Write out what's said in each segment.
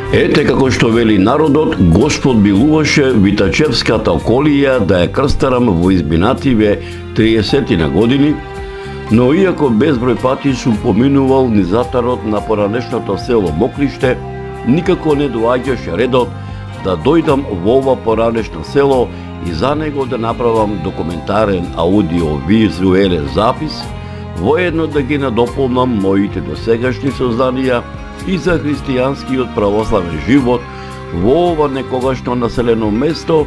Ете како што вели народот, Господ билуваше Витачевската околија да ја крстарам во избинативе 30 на години, но иако безброј пати сум поминувал низатарот на поранешното село Моклиште, никако не доаѓаше редот да дојдам во ова поранешно село и за него да направам документарен аудио-визуелен запис, воедно да ги надополнам моите досегашни созданија и за христијанскиот православен живот во ова некогашно населено место,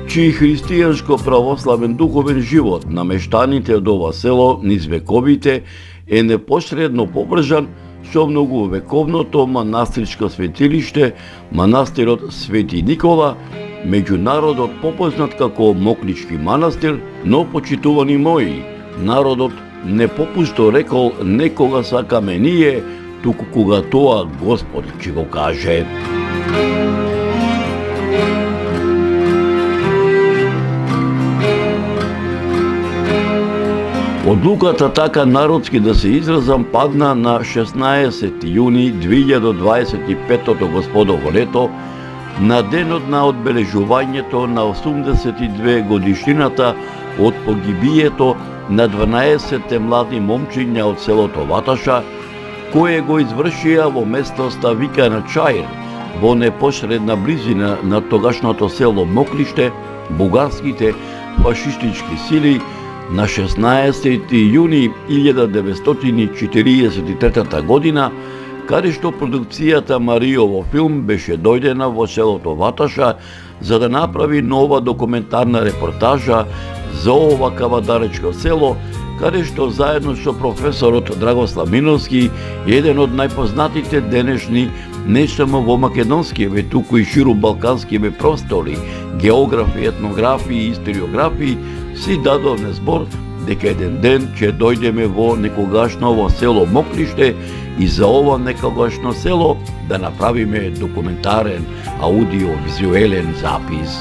чии христијанско православен духовен живот на мештаните од ова село низ вековите е непосредно поврзан со многовековното манастирско светилиште, манастирот Свети Никола, меѓу народот попознат како Моклишки манастир, но почитувани мои, народот не попусто рекол некога сакаме ние, туку кога тоа Господ ќе го каже. Одлуката така народски да се изразам падна на 16 јуни 2025 Господово лето, на денот на одбележувањето на 82 годишнината од погибието на 12 млади момчиња од селото Ваташа, кое го извршија во местоста викана Чаир, во непосредна близина на тогашното село Моклиште, бугарските фашистички сили на 16 јуни 1943 година, каде што продукцијата Маријово филм беше дојдена во селото Ваташа за да направи нова документарна репортажа за ова кавадаречко село, каде што заедно со професорот Драгослав Миновски, еден од најпознатите денешни не само во македонскиве, туку и широ балканскиве простори, географи, етнографи и историографи, си дадовме збор дека еден ден ќе дојдеме во некогашно во село Моклиште и за ова некогашно село да направиме документарен аудио-визуелен запис.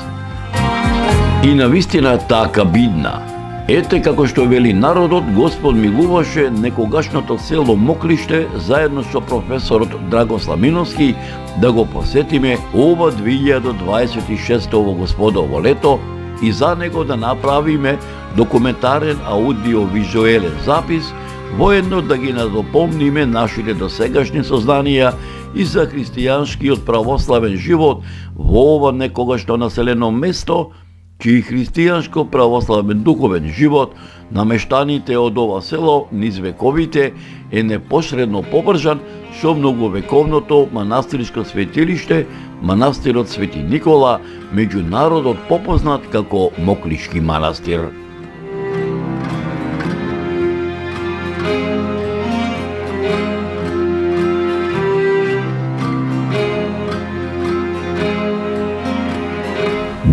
И навистина така бидна. Ете како што вели народот, Господ милуваше некогашното село Моклиште заедно со професорот Драгослав Миновски да го посетиме ова 2026 Господово лето и за него да направиме документарен аудио-визуелен запис, воедно да ги надопомниме нашите досегашни созданија и за христијанскиот православен живот во ова некогашно населено место, чии христијанско православен духовен живот на мештаните од ова село низ вековите е непосредно поврзан со многовековното манастирско светилиште, манастирот Свети Никола, меѓу народот попознат како Моклишки манастир.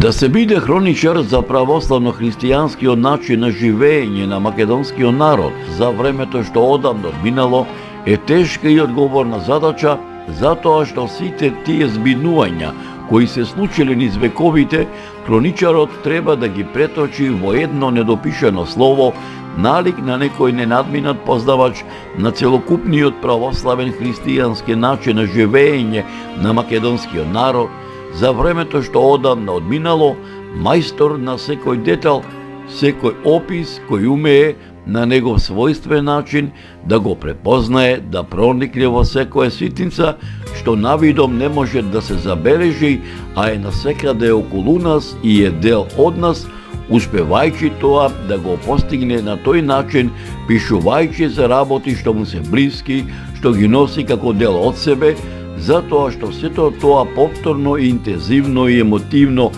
Да се биде хроничар за православно-христијанскиот начин на живење на македонскиот народ за времето што одамно минало е тешка и одговорна задача, затоа што сите тие збиднувања кои се случиле низ вековите, хроничарот треба да ги преточи во едно недопишано слово, налик на некој ненадминат познавач на целокупниот православен христијански начин на живење на македонскиот народ, за времето што одамна одминало, мајстор на секој детал, секој опис кој умее на негов својствен начин да го препознае, да проникне во секоја ситница, што навидом не може да се забележи, а е насекаде околу нас и е дел од нас, успевајќи тоа да го постигне на тој начин, пишувајќи за работи што му се блиски, што ги носи како дел од себе, затоа што сето тоа повторно и интензивно и емотивно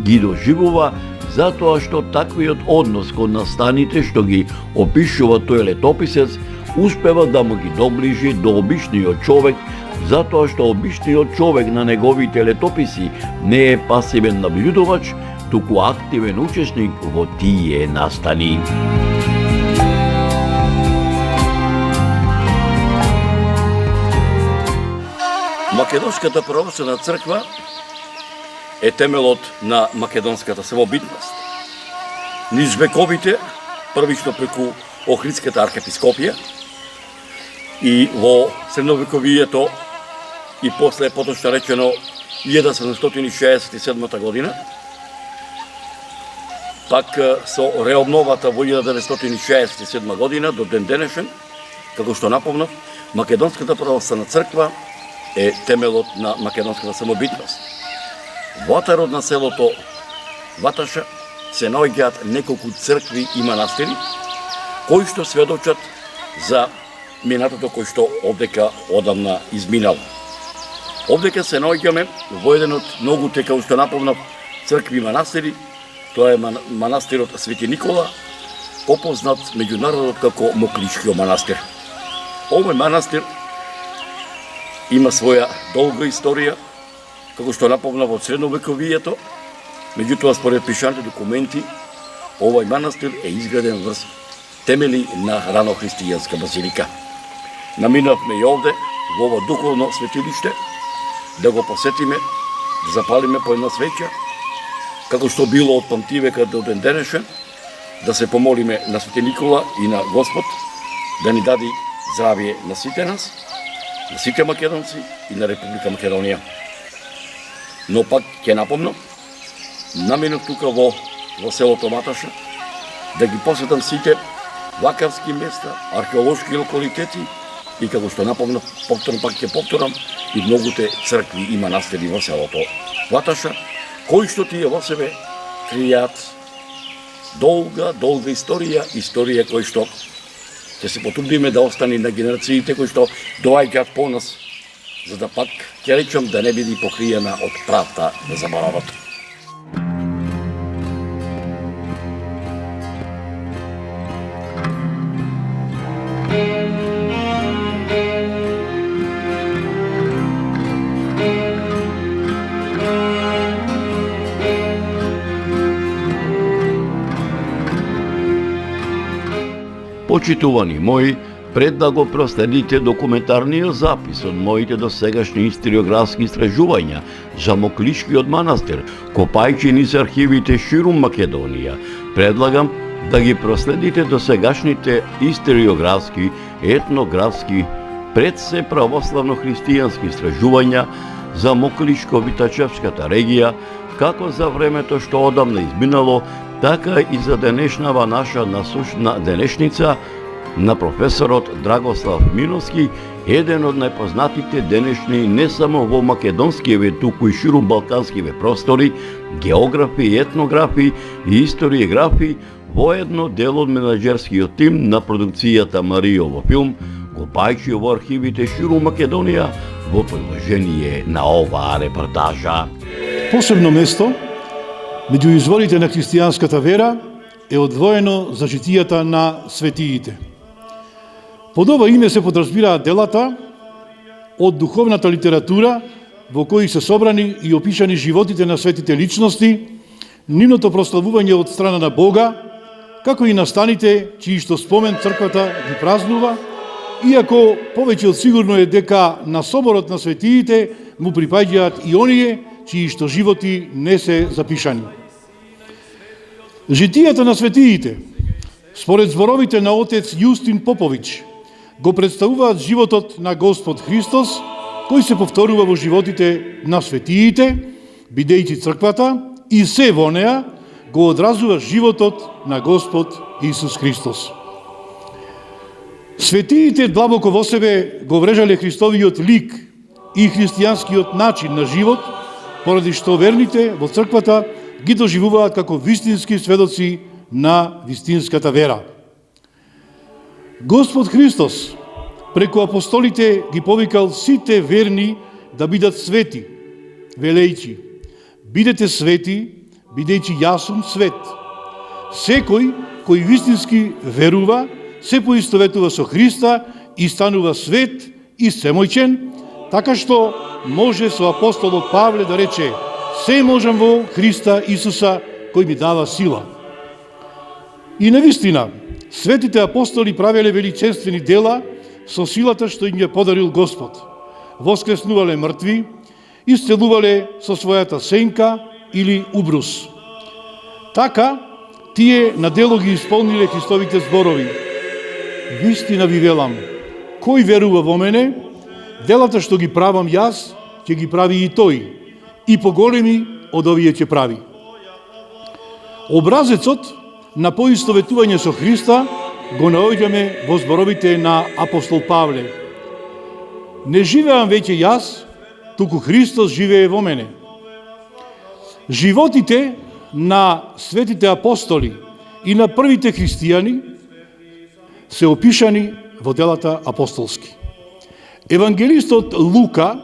ги доживува, затоа што таквиот однос кон настаните што ги опишува тој летописец успева да му ги доближи до обичниот човек, затоа што обичниот човек на неговите летописи не е пасивен наблюдувач, туку активен учесник во тие настани. Македонската православна црква е темелот на македонската самобитност. Низ вековите, првично преку Охридската архиепископија и во средновековието и после поточно речено 1767 година, пак со реобновата во 1967 година до ден денешен, како што напомнав, Македонската православна црква е темелот на македонската самобитност. Во атарот на селото Ваташа се наоѓаат неколку цркви и манастири, кои што сведочат за минатото кој што овдека одамна изминало. Овдека се наоѓаме во еден од многуте, како што напомнав, цркви и манастири. Тоа е манастирот Свети Никола, попознат меѓу народот како Моклишкиот манастир. Овој манастир има своја долга историја, како што напомнав од средновековието, меѓутоа според пишаните документи, овој манастир е изграден врз темели на ранохристијанска базилика. Наминавме и овде, во ово духовно светилиште, да го посетиме, да запалиме по една свеќа, како што било од памтивека до ден денешен, да се помолиме на Свети Никола и на Господ да ни даде здравие на сите нас, на сите македонци и на Република Македонија. Но пак ќе напомнам, наминав тука во селото Ваташа, да ги посетам сите вакавски места, археолошки локалитети и како што напомнав, пак ќе повторам, и многуте цркви и манастири во селото Ваташа, кои што тие во себе кријат долга историја кој што ќе се потрудиме да остане на генерациите кои што доаѓаат по нас, за да пак ќе речам да не биде покриена од правда на заборавот. Почитувани мои, пред да го проследите документарниот запис од моите досегашни историографски истражувања за Моклишкиот манастир, копајќи низ архивите ширум Македонија, предлагам да ги проследите досегашните историографски, етнографски, пред се православно-христијански истражувања за Моклишко-Витачевската регија, како за времето што одамна изминало, така и за денешнава наша насушна денешница на професорот Драгослав Миновски, еден од најпознатите денешни не само во македонскиве, туку и ширум балканскиве простори, географи, етнографи и историографи, воедно дел од менаџерскиот тим на продукцијата Маријово филм, копајќи во архивите ширум Македонија во продолжение на оваа репортажа. Посебно место меѓу изворите на христијанската вера е одвоено за житијата на светиите. Под ова име се подразбираат делата од духовната литература во кои се собрани и опишани животите на светите личности, нивното прославување од страна на Бога, како и настаните чии што спомен црквата ги празнува, иако повеќе од сигурно е дека на соборот на светиите му припаѓаат и оние чии што животи не се запишани. Житијата на светиите, според зборовите на отец Јустин Попович, го представуваат животот на Господ Христос, кој се повторува во животите на светиите, бидејќи црквата и се во неа го одразува животот на Господ Исус Христос. Светиите длабоко во себе го врежале Христовиот лик и христијанскиот начин на живот, поради што верните во црквата ги доживуваат како вистински сведоци на вистинската вера. Господ Христос преку апостолите ги повикал сите верни да бидат свети, велејќи: бидете свети, бидејќи јас сум свет. Секој кој вистински верува, се поистоветува со Христа и станува свет и семојчен, така што може со апостолот Павле да рече: се можам во Христа Исуса кој ми дава сила. И навистина, светите апостоли правеле величествени дела со силата што им ја подарил Господ. Воскреснувале мртви, исцелувале со својата сенка или убрус. Така, тие на дело ги исполниле Христовите зборови: вистина ви велам, кој верува во мене, Делата што ги правам јас, ќе ги прави и тој, и поголеми од овие ќе прави. Образецот на поистоветување со Христа го наоѓаме во зборовите на апостол Павле. Не живеам веќе јас, туку Христос живее во мене. Животите на светите апостоли и на првите христијани се опишани во делата апостолски. Евангелистот Лука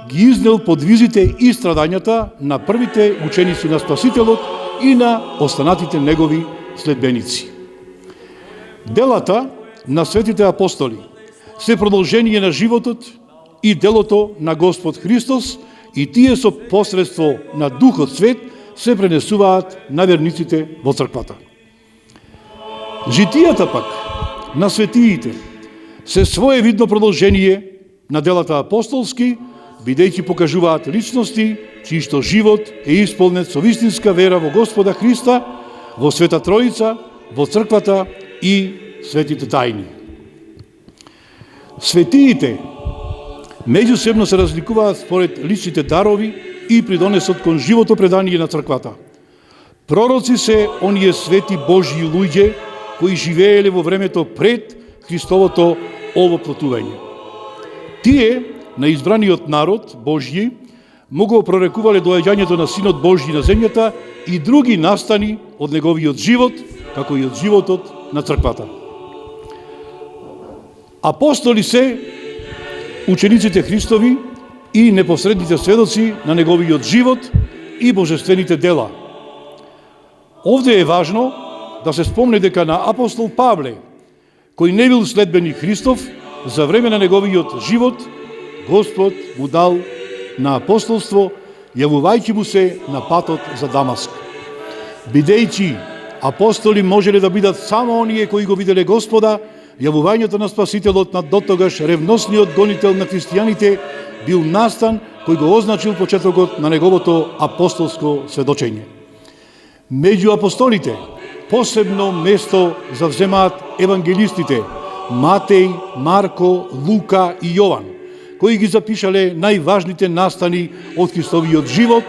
ги изнел подвизите и страдањата на првите ученици на Спасителот и на останатите негови следбеници. Делата на светите апостоли се продолжение на животот и делото на Господ Христос и тие со посредство на Духот Свет се пренесуваат на верниците во црквата. Житијата пак на светиите се своевидно продолжение на делата апостолски, бидејќи покажуваат личности чиј што живот е исполнет со вистинска вера во Господа Христа, во Света Троица, во црквата и светите тајни. Светиите меѓусебно се разликуваат според личните дарови и придонесот кон живото предание на црквата. Пророци се оние свети Божји луѓе кои живееле во времето пред Христовото овоплотување. Тие, на избраниот народ Божји, му го прорекувале доаѓањето на Синот Божји на земјата и други настани од неговиот живот, како и од животот на црквата. Апостоли се учениците Христови и непосредните сведоци на неговиот живот и божествените дела. Овде е важно да се спомне дека на апостол Павле, кој не бил следбеник Христов, за време на неговиот живот, Господ му дал на апостолство, јавувајќи му се на патот за Дамаск. Бидејќи апостоли можеле да бидат само оние кои го виделе Господа, јавувањето на Спасителот на дотогаш ревносниот гонител на христијаните бил настан кој го означил почетокот на неговото апостолско сведочење. Меѓу апостолите посебно место завземаат евангелистите Матеј, Марко, Лука и Јован, кои ги запишале најважните настани од Христовиот живот,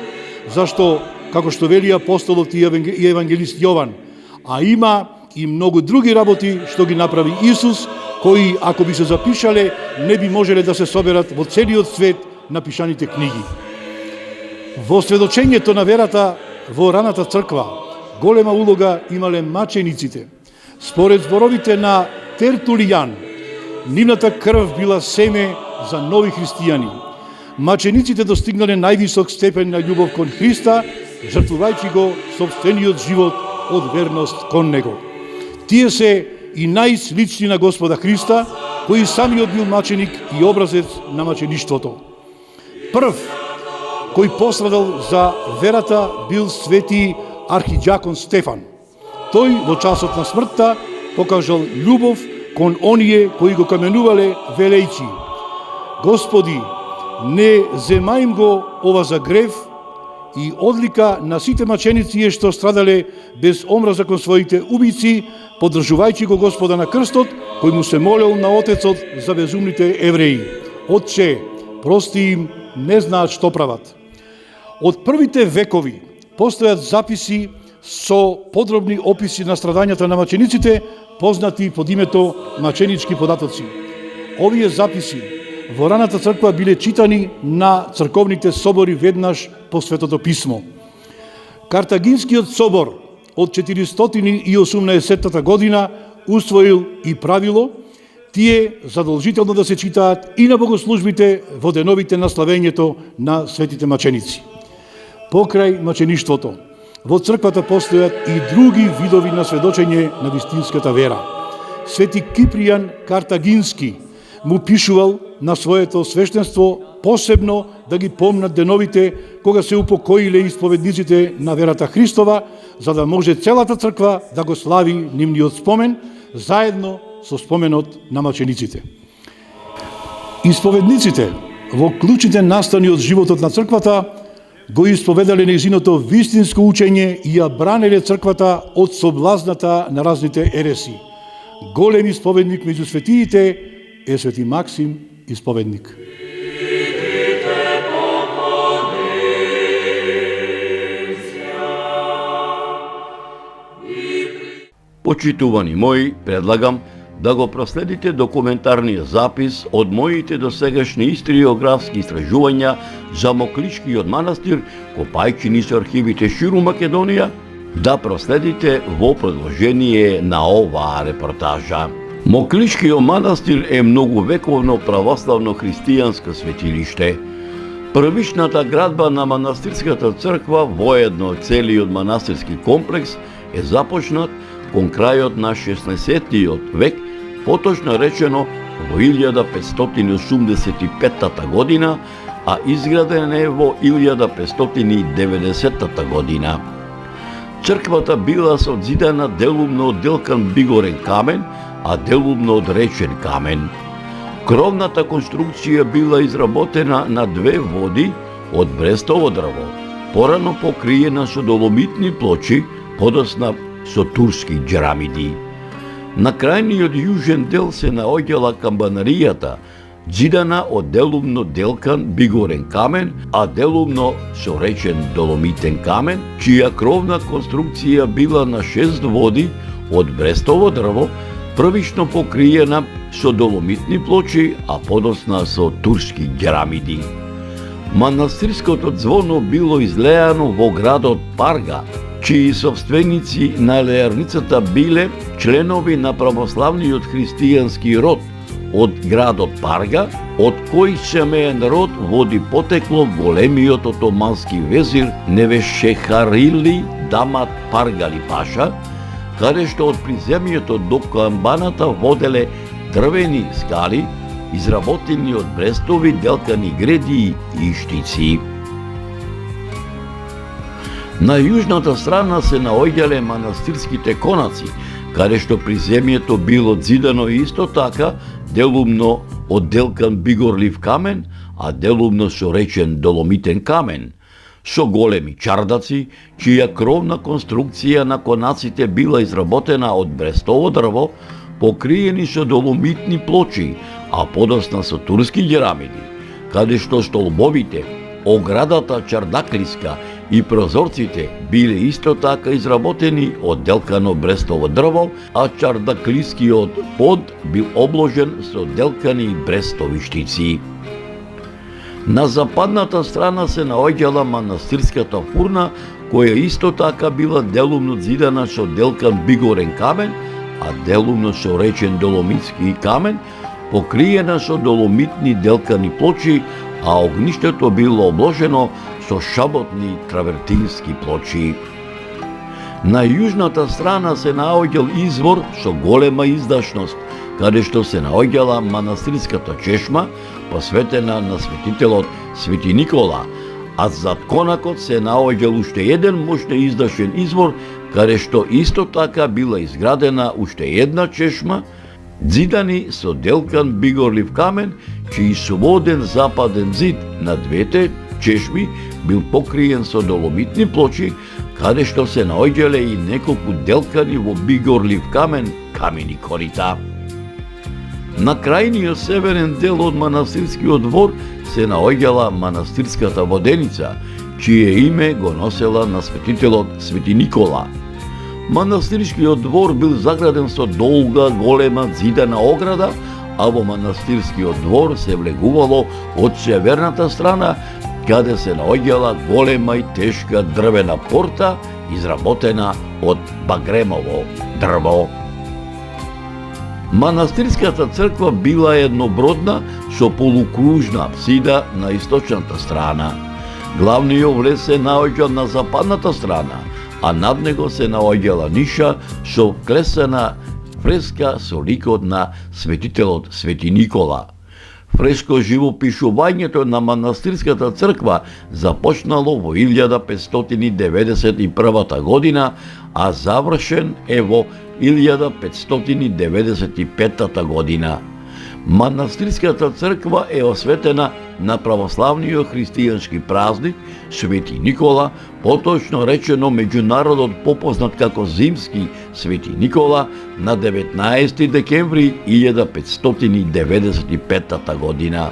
зашто, како што вели апостолот и евангелист Јован, а има и многу други работи што ги направи Исус, кои, ако би се запишале, не би можеле да се соберат во целиот свет напишаните книги. Во сведочењето на верата во раната црква, голема улога имале мачениците. Според зборовите на Тертулијан, нивната крв била семе за нови христијани. Мачениците достигнале највисок степен на љубов кон Христа, жртвувајќи го собствениот живот од верност кон Него. Тие се и најслични на Господа Христа, кој самиот бил маченик и образец на мачеништвото. Прв кој пострадал за верата бил свети архиџакон Стефан. Тој во часот на смртта покажал љубов кон оние кои го каменувале велејќи: Господи, не земаим го ова за грев, и одлика на сите маченици е што страдале без омраза кон своите убици, поддржувајќи го Господа на крстот, кој му се молел на Отецот за безумните евреи: Отче, прости им, не знаат што прават. Од првите векови постојат записи со подробни описи на страдањата на мачениците, познати под името маченички податоци. Овие записи во раната црква биле читани на црковните собори веднаш по Светото Писмо. Картагинскиот собор од 418 година усвоил и правило тие задолжително да се читаат и на богослужбите во деновите на славењето на светите маченици. Покрај мачеништвото, во црквата постојат и други видови на сведочење на вистинската вера. Свети Кипријан Картагински му пишувал на своето свештенство посебно да ги помнат деновите кога се упокоиле исповедниците на верата Христова, за да може целата црква да го слави нивниот спомен, заедно со споменот на мачениците. Исповедниците во клучните настани од животот на црквата го исповедале нејзиното вистинско учење и ја бранеле црквата од соблазната на разните ереси. Голем исповедник меѓу светиите е свети Максим исповедник. Почитувани мои, предлагам да го проследите документарниот запис од моите досегашни историографски истражувања за Моклишкиот манастир, копајќи низ архивите ширум Македонија, да проследите во продолжение на оваа репортажа. Моклишкиот манастир е многувековно православно христијанско светилиште. Првичната градба на манастирската црква, воедно целиот манастирски комплекс, е започнат кон крајот на 16-тиот век, поточно речено во 1585 година, а изграден е во 1590 година. Црквата била созидана делумно од делкан бигорен камен, а делумно од речен камен. Кровната конструкција била изработена на две води од брестово дрво, порано покриена со доломитни плочи, подосна со турски джерамиди. На крајниот јужен дел се наоѓала камбанаријата, зидана од делумно делкан бигорен камен, а делумно со речен доломитен камен, чија кровна конструкција била на 6 води од брестово дрво, првично покриена со доломитни плочи, а подосна со турски джерамиди. Манастирското ѕвоно било излеано во градот Парга, чии собственици на леарницата биле членови на православниот христијански род од градот Парга, од кој семеен род води потекло големиот отомански везир Невешехарили Дамат Паргали Паша, каде што од приземјето до камбаната воделе дрвени скали, изработени од брестови делкани греди и штици. На јужната страна се наоѓале манастирските конаци, каде што приземјето било зидано исто така, делумно од делкан бигорлив камен, а делумно со речен доломитен камен, со големи чардаци, чија кровна конструкција на конаците била изработена од брестово дрво, покриени со доломитни плочи, а подосна со турски джерамиди, каде што столбовите, оградата чардаклиска и прозорците биле исто така изработени од делкано брестово дрво, а чардаклискиот под бил обложен со делкани брестови штици. На западната страна се наоѓала манастирската фурна, која исто така била делумно зидана со делкан бигорен камен, а делумно со речен доломитски камен, покриена со доломитни делкани плочи, а огништето било обложено со шаботни травертински плочи. На јужната страна се наоѓал извор со голема издашност, каде што се наоѓала манастирската чешма, посветена на светителот Свети Никола, а зад конакот се наоѓал уште еден мощно издашен извор, каде што исто така била изградена уште една чешма, зидани со делкан бигорлив камен, чиј своден западен зид на двете чешми бил покриен со доломитни плочи, каде што се наоѓале и неколку делкани во бигорлив камен камени корита. На крајниот северен дел од манастирскиот двор се наоѓала манастирската воденица, чие име го носела на светителот Свети Никола. Манастирскиот двор бил заграден со долга, голема зидана ограда, а во манастирскиот двор се влегувало од северната страна, каде се наоѓала голема и тешка дрвена порта, изработена од багремово дрво. Манастирската црква била еднобродна со полукружна апсида на источната страна. Главниот влез се наоѓа на западната страна, а над него се наоѓала ниша со вклесена фреска со ликот на светителот Свети Никола. Фреско живопишувањето на манастирската црква започнало во 1591 година, а завршен е во 1595 година. Манастирската црква е осветена на православниот христијански празник Свети Никола, поточно речено меѓународот попознат како Зимски Свети Никола, на 19 декември 1595 година.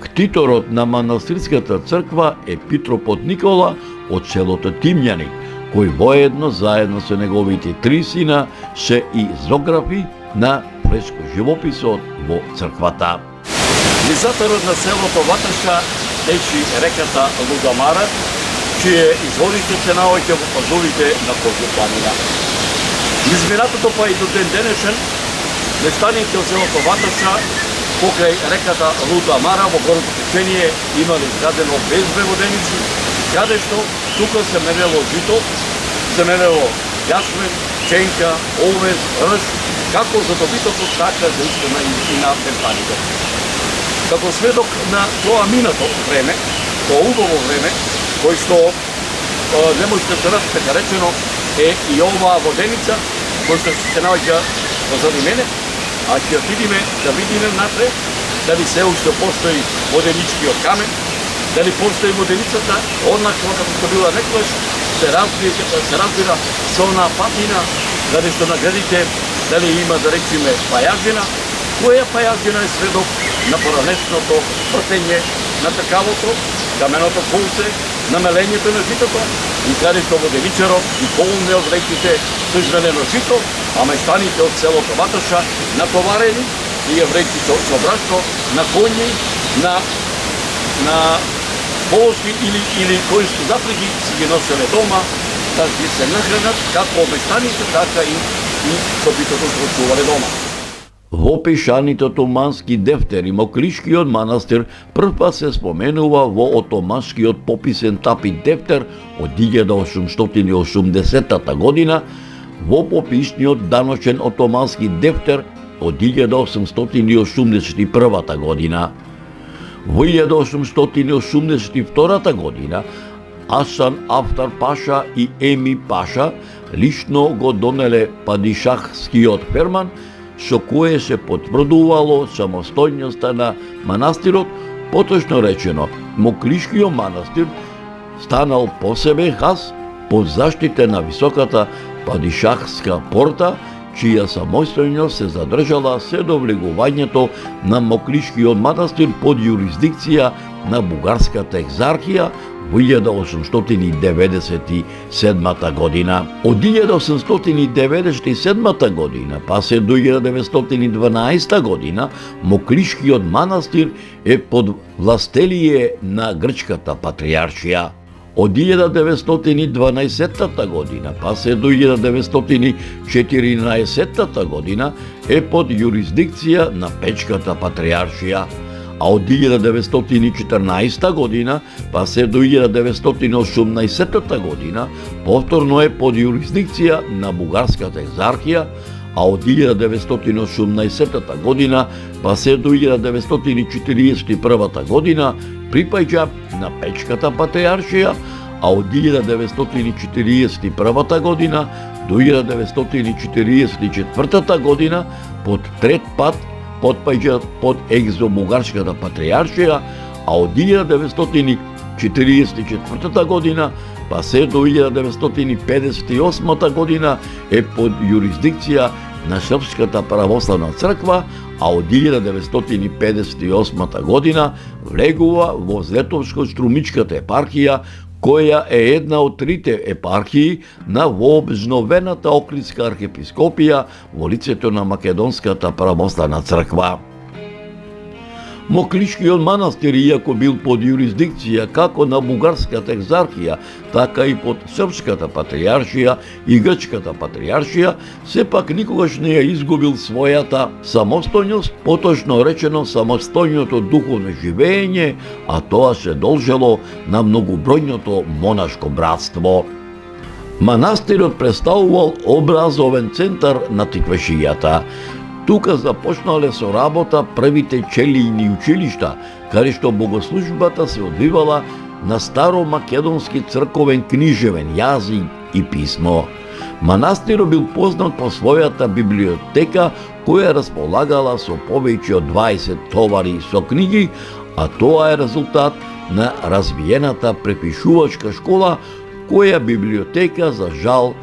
Ктиторот на манастирската црква е епитропот Никола од селото Тимјаник, кој воедно заедно со неговите 3 сина се изографи на фреско живописот во црквата. Близаторот на селото Ваташа течи реката Лудамара, чие изворите се наоѓа во пазовите на Козја планина. Изминатото па и до ден денешен, мештаните од селото Ваташа покрај реката Лудамара во горното течение имале изградено безбе воденици, каде што тука се менело жито, се менело јашмин, ченка, овес, рж, како за добитокот, така за исхрана и на мештаните. Како сведок на тоа минато време, тоа убаво време, кој што не може да се ради така речено, е и оваа воденица, кој што се наоѓа позади мене, а ќе отидеме да видиме напред, дали се уште постои воденичкиот камен, дали постои воденицата, однаква како што била некогаш, се разбира со онаа патина, дали што на градите, дали има да речеме пајажина, која пајажина е сведок на поранешното пртење на такавото, каменото колце, на мелењето на житото, и каде што воденичарот и полне од реките со изменено жито, а мештаните од селото Ваташа натоварени и еврејци со брашно, на коњи, на волошки или кои што запреги си ги носеле дома, да ги се нахранат како мештаните, така и добитото што чувале дома. Во пишаните отомански дефтери Моклишкиот манастир првпат се споменува во отоманскиот пописен тапи дефтер од 1880 година, во пописниот даночен отомански дефтер од 1881 година. Во 1882 година Асан Афтар Паша и Еми Паша лично го донеле падишахскиот ферман, со кое се потврдувало самостојноста на манастирот, поточно речено, Моклишкиот манастир станал посебен хас под заштита на високата падишахска порта, чија самостојност се задржала се до влегувањето на Моклишкиот манастир под јурисдикција на Бугарската екзархија во 1897 година. Од 1897 година па се до 1912 година Моклишкиот манастир е под властелие на Грчката патријаршија. Од 1912 година па се до 1914 година е под јурисдикција на Печката патријаршија, а од 1914 година па се до 1918 година повторно е под јурисдикција на Бугарската екзархија, а од 1918 година па се до 1941 година припаѓа на Печката патријаршија, а од 1941 година до 1944 година под трет пат потпаѓа под екзо-бугарската патријаршија, а од 1944 година па се до 1958 година е под јурисдикција на Српската православна црква, а од 1958 година влегува во Злетовско-Струмичката епархија, која е една од трите епархии на вообновената Охридска архиепископија во лицето на Македонската православна црква. Моклишкиот манастир, иако бил под јурисдикција како на Бугарската екзархија, така и под Српската патријаршија и Грчката патријаршија, сепак никогаш не ја изгубил својата самостојност, поточно речено самостојното духовно живење, а тоа се должело на многобројното монашко братство. Манастирот представувал образовен центар на тиквешијата. Тука започнале со работа првите челијни училишта, каде што богослужбата се одвивала на старомакедонски црковен книжевен јазик и писмо. Манастирот бил познат по својата библиотека, која располагала со повеќе од 20 товари со книги, а тоа е резултат на развиената препишувачка школа, која библиотека, за жал,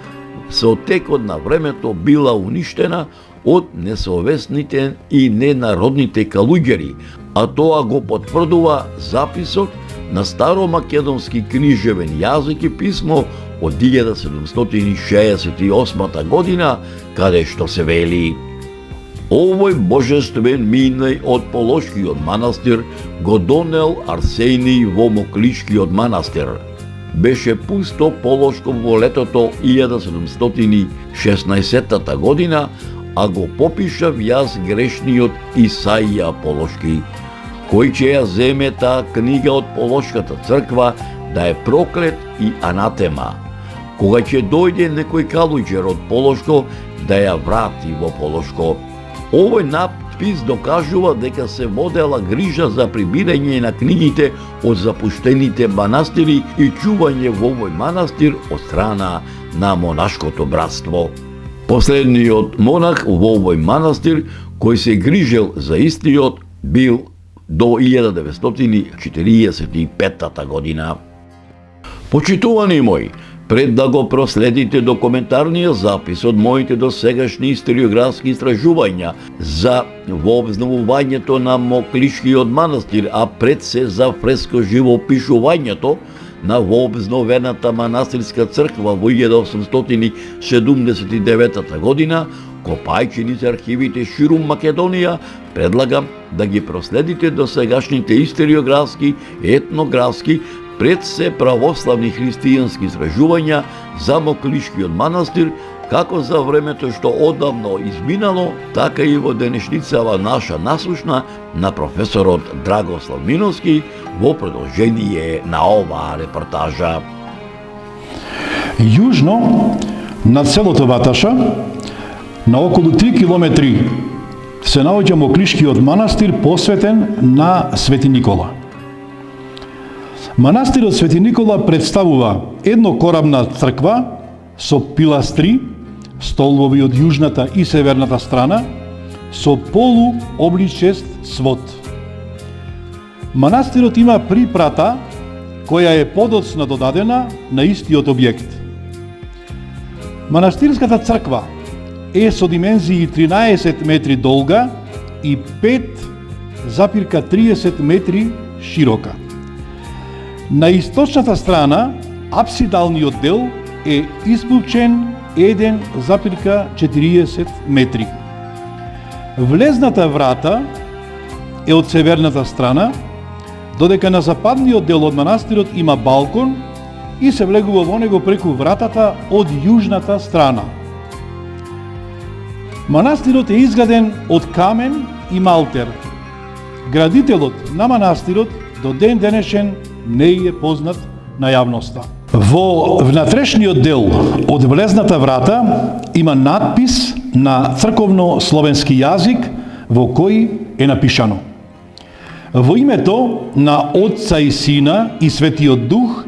со текот на времето била уништена од несовесните и ненародните калуѓери, а тоа го потврдува записот на старомакедонски книжевен јазик и писмо од 1768 година, каде што се вели: овој божествен минај од Полошкиот манастир го донел Арсений во Моклишкиот манастир. Беше пусто Полошко во летото 1716 година, а го попишав јас грешниот Исаија Полошки, кој ќе ја земе таа книга од Полошката црква да е проклет и анатема. Кога ќе дојде некој калуѓер од Полошко да ја врати во Полошко. Овој надпис докажува дека се водела грижа за прибирање на книгите од запуштените манастири и чување во овој манастир од страна на монашкото братство. Последниот монах во овој манастир кој се грижел за истиот бил до 1945 година. Почитувани мои, пред да го проследите документарниот запис од моите досегашни историографски истражувања за вообновувањето на Моклишкиот манастир, а пред се за фреско живопишувањето на вообновената манастирска црква во 1879 година, копајќи низ архивите ширум Македонија, предлагам да ги проследите досегашните историографски, етнографски, пред се православни христијански истражувања за Моклишкиот манастир, како за времето што одавно изминало, така и во денешницава наша наслушна на професорот Драгослав Миновски во продолжение на оваа репортажа. Јужно над селото Ваташа, на околу 3 километри, се наоѓа Моклишкиот манастир посветен на Свети Никола. Манастирот Свети Никола представува еднокорабна црква со пиластри, столбови од јужната и северната страна, со полуобличест свод. Манастирот има припрата која е подоцна додадена на истиот објект. Манастирската црква е со димензии 13 метри долга и 5,30 метри широка. На источната страна, апсидалниот дел е испупчен 1,40 метри. Влезната врата е од северната страна, додека на западниот дел од манастирот има балкон и се влегува во него преку вратата од јужната страна. Манастирот е изграден од камен и малтер. Градителот на манастирот до ден денешен не е познат на јавноста. Во внатрешниот дел од влезната врата има надпис на црковно-словенски јазик во кој е напишано: во името на Отца и Сина и Светиот Дух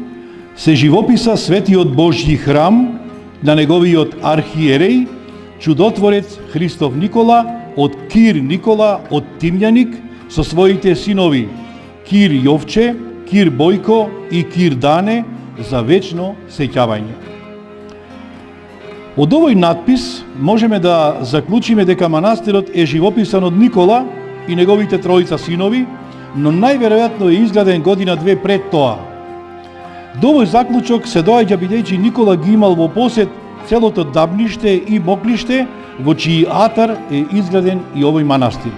се живописа Светиот Божји храм на неговиот архиереј, чудотворец Христов Никола од Кир Никола од Тимјаник со своите синови Кир Јовче, Кир Бојко и Кир Дане за вечно сеќавање. Од овој надпис можеме да заклучиме дека манастирот е живописан од Никола и неговите тројца синови, но најверојатно е изграден година-две пред тоа. До овој заклучок се доаѓа бидејќи Никола ги имал во посед целото Дабниште и Моклиште, во чиј атар е изграден и овој манастир.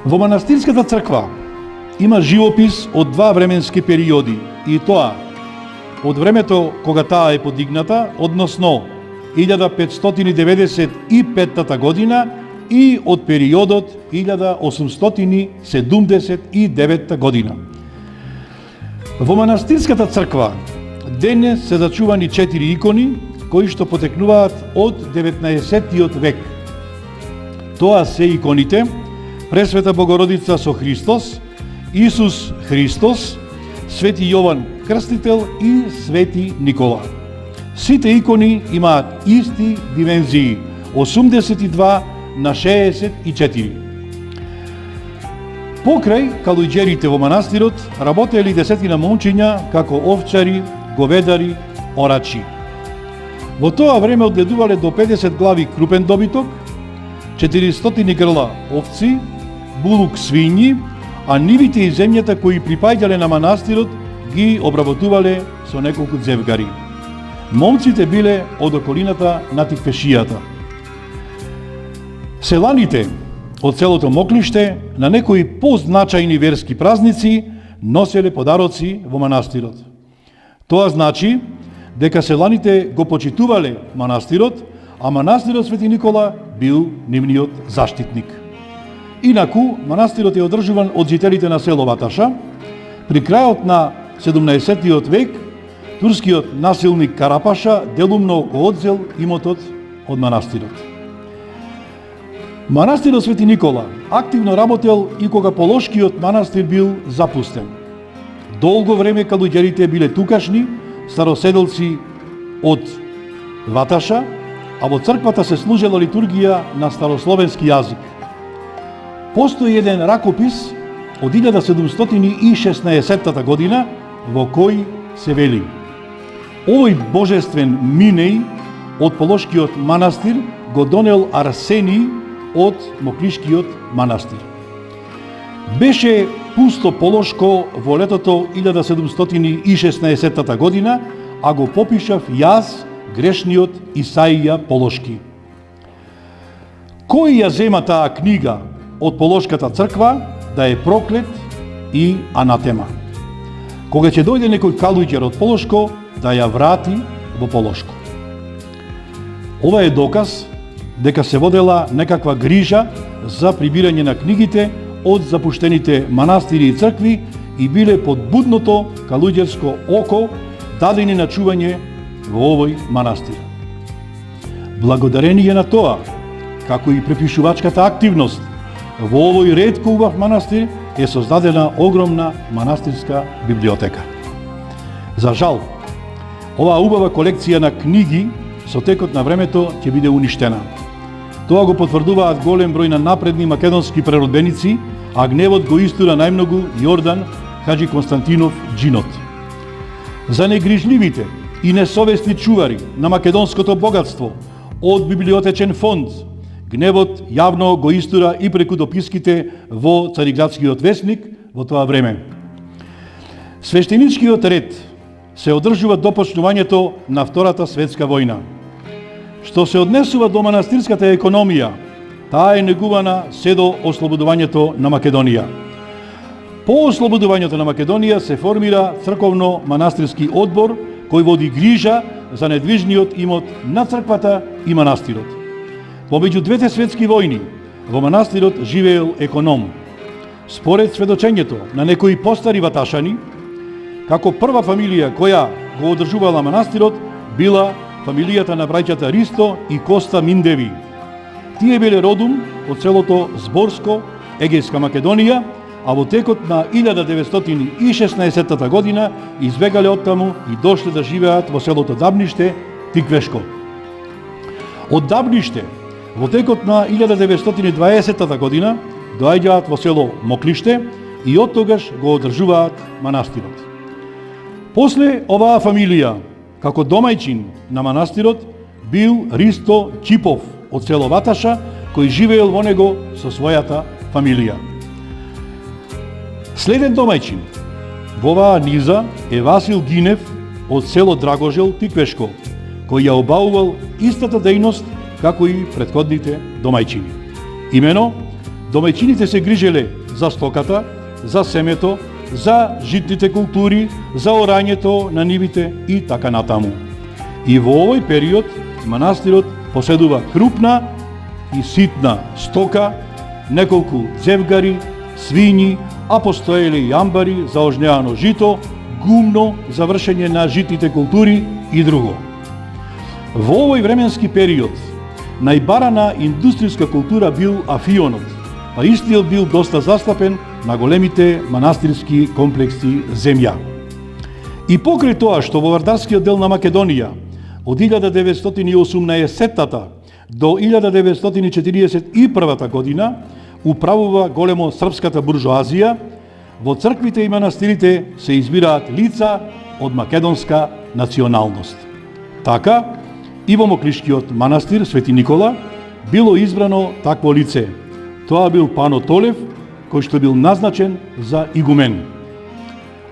Во манастирската црква има живопис од два временски периоди, и тоа од времето кога таа е подигната, односно 1595 година, и од периодот 1879 година. Во манастирската црква денес се зачувани 4 икони кои што потекнуваат од 19 век. Тоа се иконите Пресвета Богородица со Христос, Исус Христос, Свети Јован Крстител и Свети Никола. Сите икони имаат исти димензии, 82:64. Покрај калуѓерите во манастирот работели десетина момчиња како овчари, говедари, орачи. Во тоа време одгледувале до 50 глави крупен добиток, 400 грла овци, булук свињи, а нивите и земјата кои припаѓале на манастирот ги обработувале со неколку дзевгари. Момците биле од околината на Тиквешијата. Селаните од селото Моклиште на некои позначајни верски празници носеле подароци во манастирот. Тоа значи дека селаните го почитувале манастирот, а манастирот Свети Никола бил нивниот заштитник. Инаку, манастирот е одржуван од жителите на село Ваташа. При крајот на 17 век, турскиот насилник Карапаша делумно го одзел имотот од манастирот. Манастирот Свети Никола активно работел и кога Полошкиот манастир бил запустен. Долго време калуѓерите биле тукашни, староседелци од Ваташа, а во црквата се служела литургија на старословенски јазик. Постои еден ракопис од 1716 година во кој се вели: овој божествен минеј од Полошкиот манастир го донел Арсений од Моклишкиот манастир. Беше пусто Полошко во летото 1716 година, а го попишав јас, грешниот Исаија Полошки. Кој ја зема таа книга од Полошката црква, да е проклет и анатема. Кога ќе дојде некој калуѓер од Полошко, да ја врати во Полошко. Ова е доказ дека се водела некаква грижа за прибирање на книгите од запуштените манастири и цркви и биле под будното калуѓерско око дадени на чување во овој манастир. Благодарение на тоа, како и препишувачката активност, во овој ретко убав манастир е создадена огромна манастирска библиотека. За жал, оваа убава колекција на книги со текот на времето ќе биде уништена. Тоа го потврдуваат голем број на напредни македонски преродбеници, а гневот го истура најмногу Јордан Хаджи Константинов Джинот. За негрижливите и несовесни чувари на македонското богатство од библиотечен фонд, гневот јавно го истура и преку дописките во Цариградскиот весник во тоа време. Свештеничкиот ред се одржува до почнувањето на Втората светска војна. Што се однесува до манастирската економија, таа е негувана се до ослободувањето на Македонија. По ослободувањето на Македонија се формира црковно-манастирски одбор кој води грижа за недвижниот имот на црквата и манастирот. Помеѓу двете светски војни во манастирот живеел економ. Според сведочењето на некои постари ваташани, како прва фамилија која го одржувала манастирот била фамилијата на браќата Ристо и Коста Миндеви. Тие биле родум од селото Зборско, Егејска Македонија, а во текот на 1916 година избегале оттаму и дошле да живеат во селото Дабниште, Тиквешко. Од Дабниште во текот на 1920 година доаѓаат во село Моклиште и оттогаш го одржуваат манастирот. После оваа фамилија, како домајчин на манастирот, бил Ристо Чипов од село Ваташа, кој живеел во него со својата фамилија. Следен домајчин во оваа низа е Васил Гинев од село Драгожел, Тиквешко, кој ја обавувал истата дејност како и претходните домајчини. Имено, домајчините се грижеле за стоката, за семето, за житните култури, за орањето на нивите и така натаму. И во овој период манастирот поседува крупна и ситна стока, неколку дзевгари, свињи, а постоеле и амбари за ожнеано жито, гумно за вршење на житните култури и друго. Во овој временски период најбарана индустријска култура бил афионот, а истиот бил доста застапен на големите манастирски комплекси земја. И покрај тоа што во вардарскиот дел на Македонија од 1918 до 1941 година управува големо српската буржоазија, во црквите и манастирите се избираат лица од македонска националност. Така, и во Моклишкиот манастир Свети Никола било избрано такво лице. Тоа бил Пано Толев, кој што бил назначен за игумен.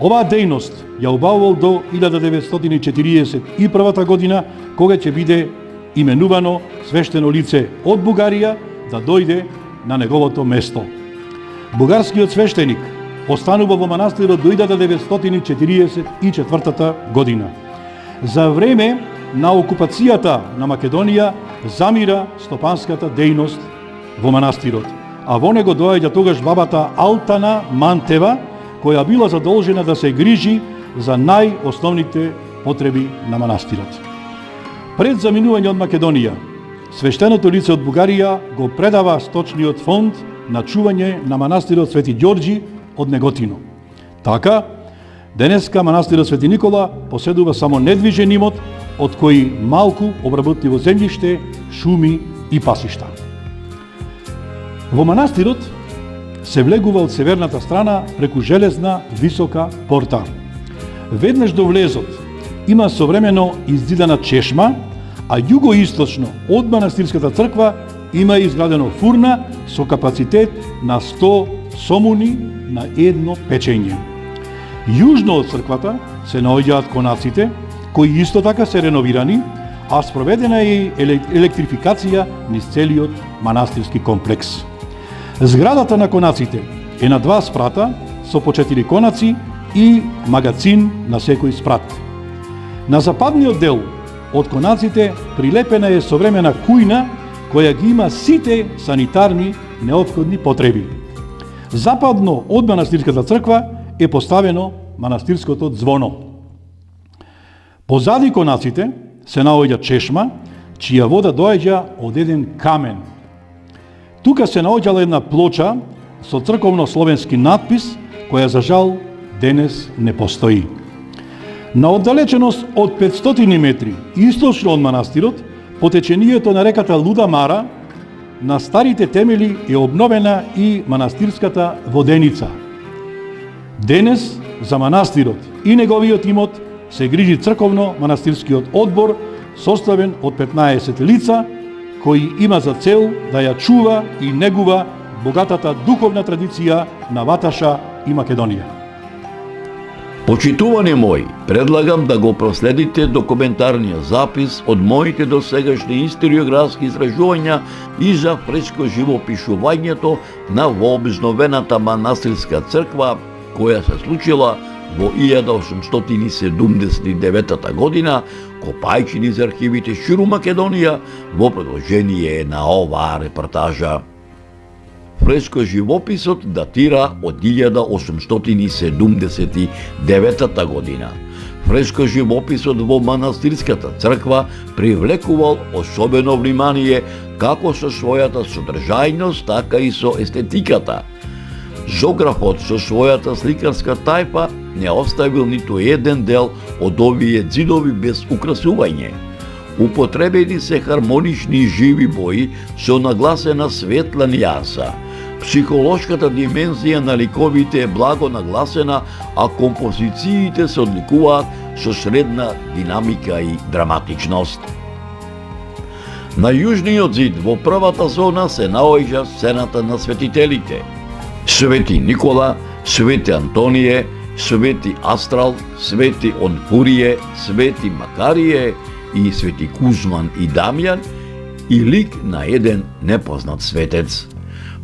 Оваа дејност ја обавувал до 1941 година, кога ќе биде именувано свештено лице од Бугарија да дојде на неговото место. Бугарскиот свештеник останува во манастирот до 1944 година. За време на окупацијата на Македонија замира стопанската дејност во манастирот, а во него доаѓа тогаш бабата Алтана Мантева, која била задолжена да се грижи за најосновните потреби на манастирот. Пред заминување од Македонија, свештеното лице од Бугарија го предава сточниот фонд на чување на манастирот Свети Ѓорѓи од Неготино. Така, денеска манастирот Свети Никола поседува само недвижен имот, од кои малку обработливо земјиште, шуми и пасишта. Во манастирот се влегува од северната страна преку железна висока порта. Веднаш до влезот има современо издидана чешма, а југоисточно од манастирската црква има изградено фурна со капацитет на 100 сомуни на едно печење. Јужно од црквата се наоѓаат конаците, кои исто така се реновирани, а спроведена е електрификација низ целиот манастирски комплекс. Зградата на конаците е на 2 спрата со по 4 конаци и магацин на секој спрат. На западниот дел од конаците прилепена е современа кујна која ги има сите санитарни неопходни потреби. Западно од манастирската црква е поставено манастирското звоно. Позади конаците се наоѓа чешма, чија вода доаѓа од еден камен. Тука се наоѓала една плоча со црковно-словенски надпис, која за жал денес не постои. На оддалеченост од 500 метри источно од манастирот, по течението на реката Луда Мара, на старите темели е обновена и манастирската воденица. Денес за манастирот и неговиот имот се грижи црковно-манастирскиот одбор, составен од 15 лица, кои има за цел да ја чува и негува богатата духовна традиција на Ваташа и Македонија. Почитувани мои, предлагам да го проследите документарниот запис од моите досегашни историографски изражувања и за фреско живопишувањето на вообезновената манастирска црква, која се случила во 1879 година, копајќи низ архивите ширум Македонија во продолжение на оваа репортажа. Фреско живописот датира од 1879 година. Фреско живописот во манастирската црква привлекувал особено внимание како со својата содржајност, така и со естетиката. Зографот со својата сликарска тајпа не оставил ниту еден дел од овие ѕидови без украсување. Употребени се хармонични и живи бои со нагласена светла нијанса. Психолошката димензија на ликовите е благо нагласена, а композициите се одликуваат со средна динамика и драматичност. На јужниот зид во првата зона се наоѓа сцената на светителите. Свети Никола, Свети Антоние, Свети Астрал, Свети Онфурие, Свети Макарие и Свети Кузман и Дамјан и лик на еден непознат светец.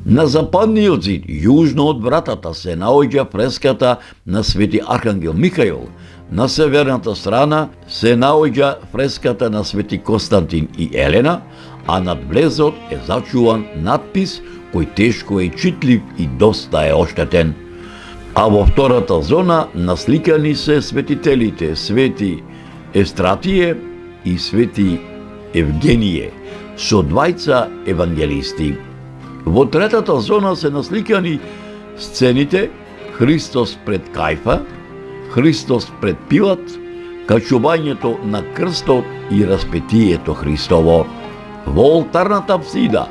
На западниот зид, јужно од вратата, се наоѓа фреската на Свети Архангел Михаил. На северната страна се наоѓа фреската на Свети Константин и Елена, а над влезот е зачуван надпис кој тешко е читлив и доста е оштетен. А во втората зона насликани се светителите Свети Евстратие и Свети Евгение, со двајца евангелисти. Во третата зона се насликани сцените Христос пред Кајфа, Христос пред Пилат, качувањето на крстот и распетието Христово. Во олтарната апсида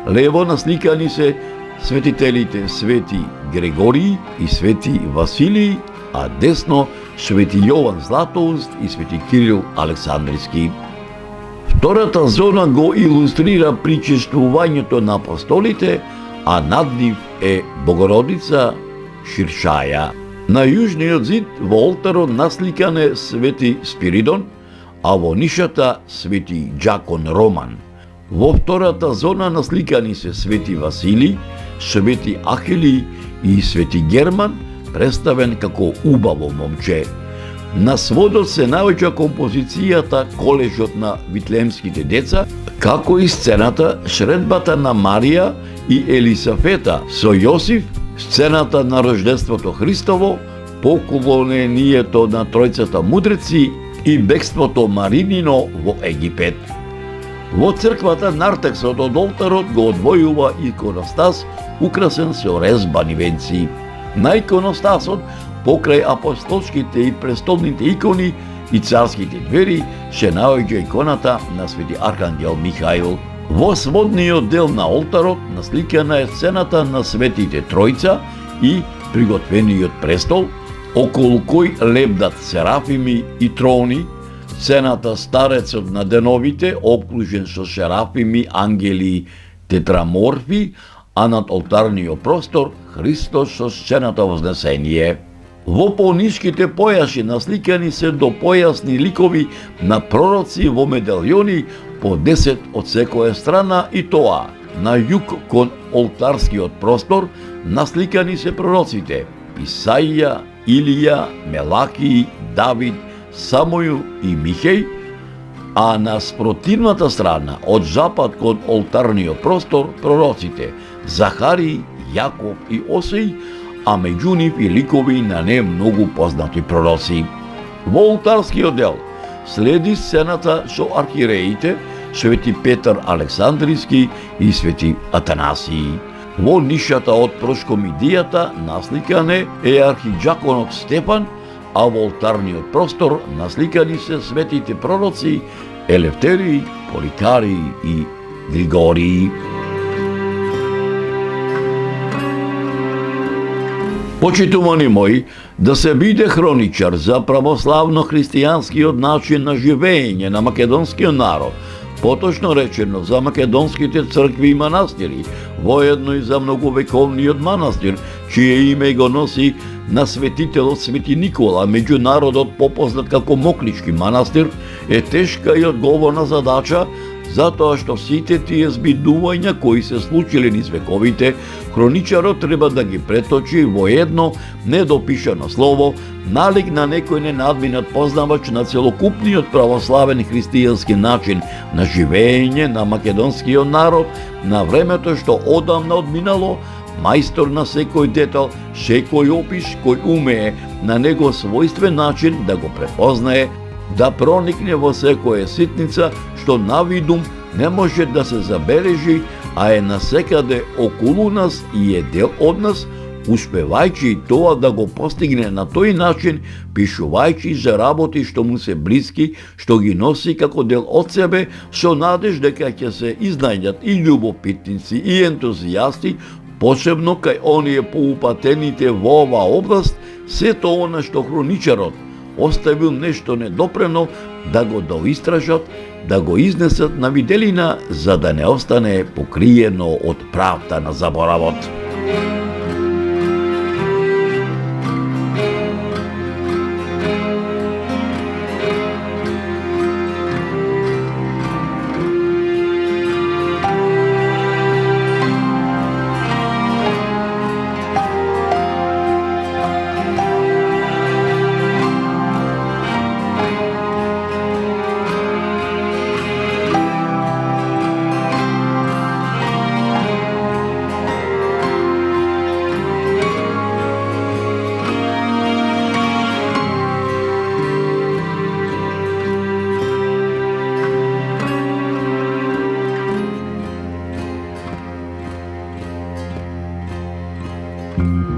лево насликани се светителите Свети Грегории и Свети Василии, а десно Свети Јован Златоуст и Свети Кирил Александриски. Втората зона го илустрира причествувањето на апостолите, а над нив е Богородица Ширшаја. На јужниот зид во олтарот насликан е Свети Спиридон, а во нишата Свети Џакон Роман. Во втората зона насликани се Свети Василий, Свети Ахили и Свети Герман, представен како убаво момче. На сводот се наоѓа композицијата Колежот на Витлеемските деца, како и сцената Шредбата на Марија и Елисафета со Јосиф, сцената на рождеството Христово, поклонението на тројцата мудреци и бегството Маринино во Египет. Во црквата нартексот од олтарот го одвојува иконостас украсен со резбани венци. На иконостасот, покрај апостолските и престолните икони и царските двери, се наоѓа иконата на Свети Архангел Михаил. Во сводниот дел на олтарот насликана е сцената на Светите Тројца и приготвениот престол, околу кој лебдат серафими и трони, сцената Старецот на деновите, окружен со серафими, ангели, тетраморфи, а над олтарниот простор Христос со сцената Вознесение. Во пониските појаши насликани се до појасни ликови на пророци во медалјони по 10 од секоја страна, и тоа на југ кон олтарскиот простор насликани се пророците Исаија, Илија, Мелахи, Давид, Самуил и Михеј, а на спротивната страна од запад кон олтарниот простор пророците Захари, Јаков и Осеј, а меѓу нив и ликови на не многу познати пророци. Во олтарскиот дел следи сцената со архиереите Свети Петар Александрийски и Свети Атанасии. Во нишата од прошкомидијата насликан е архиџаконот Стефан, а во олтарниот простор насликани се светите пророци Елефтерий, Поликарий и Григорий. Почитувани мои, да се биде хроничар за православно-христијанскиот начин на живење на македонскиот народ, поточно речено за македонските цркви и манастири, воедно и за многовековниот манастир, чие име го носи на светителот Свети Никола, меѓу народот попознат како Моклички манастир, е тешка и одговорна задача, затоа што сите тие збидувања кои се случиле низ вековите, хроничарот треба да ги преточи во едно недопишано слово, налик на некој ненадминат познавач на целокупниот православен христијански начин на живење на македонскиот народ, на времето што одамна одминало, мајстор на секој детал, секој опис кој умее на него својствен начин да го препознае, да проникне во секоја ситница што навидум не може да се забележи, а е насекаде околу нас и е дел од нас, успевајќи тоа да го постигне на тој начин, пишувајќи за работи што му се блиски, што ги носи како дел од себе, со надеж дека ќе се изнајдат и љубопитници и ентузијасти, посебно кај оние поупатените во оваа област, сето она што хроничарот оставил нешто недопрено, да го доистражат, да го изнесат на виделина, за да не остане покриено од правда на заборавот. Thank you.